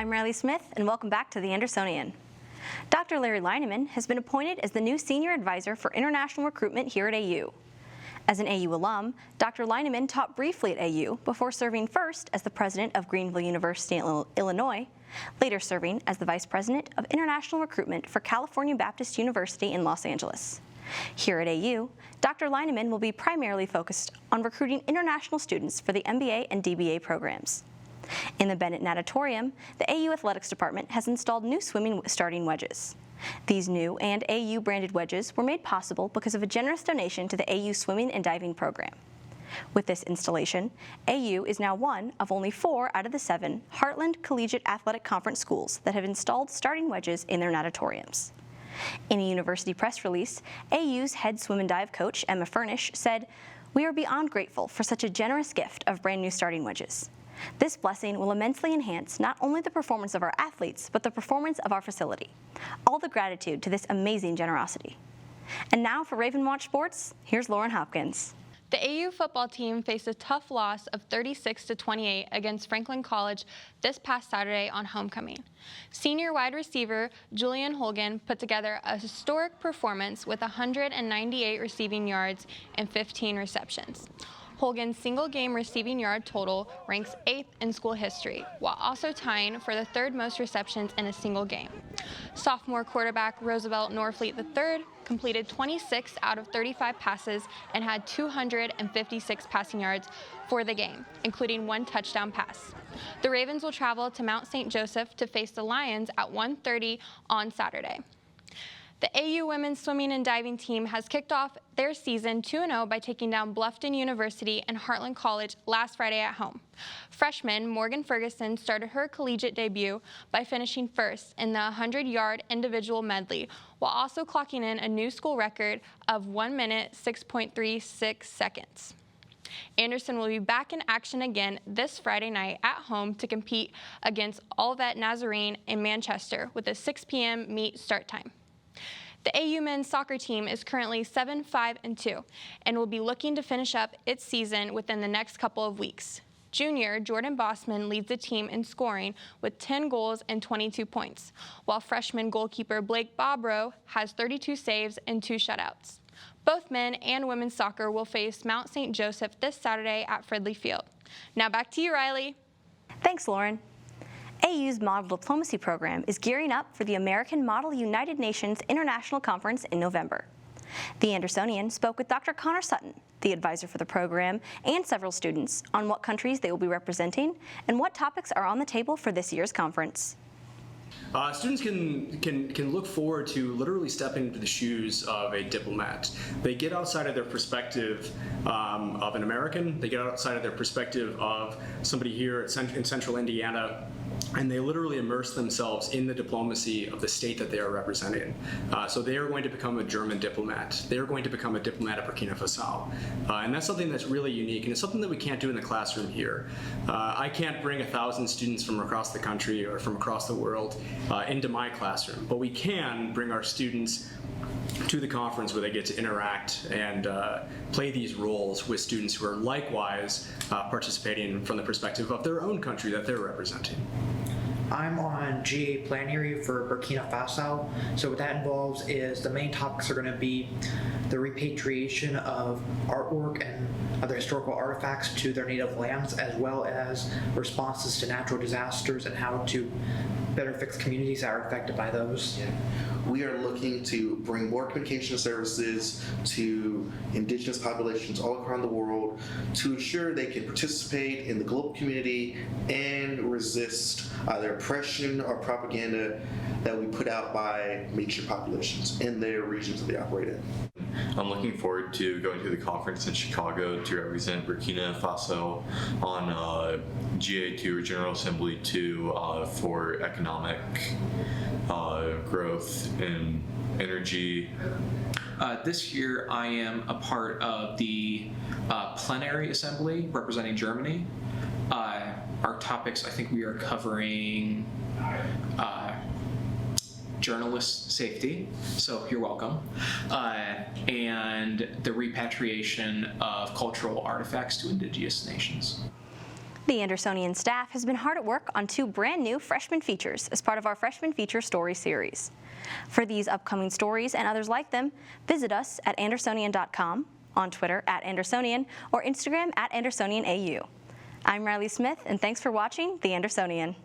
I'm Riley Smith, and welcome back to the Andersonian. Dr. Larry Lineman has been appointed as the new Senior Advisor for International Recruitment here at AU. As an AU alum, Dr. Lineman taught briefly at AU before serving first as the President of Greenville University in Illinois, later serving as the Vice President of International Recruitment for California Baptist University in Los Angeles. Here at AU, Dr. Lineman will be primarily focused on recruiting international students for the MBA and DBA programs. In the Bennett Natatorium, the AU Athletics Department has installed new swimming starting wedges. These new and AU-branded wedges were made possible because of a generous donation to the AU Swimming and Diving Program. With this installation, AU is now one of only 4 out of the 7 Heartland Collegiate Athletic Conference schools that have installed starting wedges in their natatoriums. In a university press release, AU's head swim and dive coach, Emma Furnish, said, "We are beyond grateful for such a generous gift of brand new starting wedges. This blessing will immensely enhance not only the performance of our athletes, but the performance of our facility. All the gratitude to this amazing generosity." And now for Raven Watch Sports, here's Lauren Hopkins. The AU football team faced a tough loss of 36-28 against Franklin College this past Saturday on homecoming. Senior wide receiver Julian Holguin put together a historic performance with 198 receiving yards and 15 receptions. Holguin's single-game receiving yard total ranks 8th in school history, while also tying for the 3rd most receptions in a single game. Sophomore quarterback Roosevelt Norfleet III completed 26 out of 35 passes and had 256 passing yards for the game, including 1 touchdown pass. The Ravens will travel to Mount St. Joseph to face the Lions at 1:30 on Saturday. The AU women's swimming and diving team has kicked off their season 2-0 by taking down Bluffton University and Heartland College last Friday at home. Freshman Morgan Ferguson started her collegiate debut by finishing first in the 100-yard individual medley, while also clocking in a new school record of 1 minute 6.36 seconds. Anderson will be back in action again this Friday night at home to compete against Olivet Nazarene in Manchester with a 6 p.m. meet start time. The AU men's soccer team is currently 7-5-2 and will be looking to finish up its season within the next couple of weeks. Junior Jordan Bossman leads the team in scoring with 10 goals and 22 points, while freshman goalkeeper Blake Bobrow has 32 saves and 2 shutouts. Both men and women's soccer will face Mount St. Joseph this Saturday at Fridley Field. Now back to you, Riley. Thanks, Lauren. AU's Model Diplomacy Program is gearing up for the American Model United Nations International Conference in November. The Andersonian spoke with Dr. Connor Sutton, the advisor for the program, and several students on what countries they will be representing and what topics are on the table for this year's conference. Students can look forward to literally stepping into the shoes of a diplomat. They get outside of their perspective of an American. They get outside of their perspective of somebody here in central Indiana, and they literally immerse themselves in the diplomacy of the state that they are representing. So they are going to become a German diplomat. They are going to become a diplomat at Burkina Faso. And that's something that's really unique, and it's something that we can't do in the classroom here. I can't bring 1,000 students from across the country or from across the world into my classroom, but we can bring our students to the conference where they get to interact and play these roles with students who are likewise participating from the perspective of their own country that they're representing. I'm on GA plan area for Burkina Faso. So what that involves is the main topics are going to be the repatriation of artwork and other historical artifacts to their native lands, as well as responses to natural disasters and how to better fix communities that are affected by those. Yeah. We are looking to bring more communication services to indigenous populations all around the world to ensure they can participate in the global community and resist either oppression or propaganda that we put out by major populations in their regions that they operate in. I'm looking forward to going to the conference in Chicago to represent Burkina Faso on GA2 or General Assembly 2 for economic growth and energy. This year I am a part of the plenary assembly representing Germany. Our topics, I think we are covering journalist safety, so you're welcome, and the repatriation of cultural artifacts to indigenous nations. The Andersonian staff has been hard at work on 2 brand new freshman features as part of our Freshman Feature Story series. For these upcoming stories and others like them, visit us at Andersonian.com, on Twitter at Andersonian, or Instagram at AndersonianAU. I'm Riley Smith, and thanks for watching The Andersonian.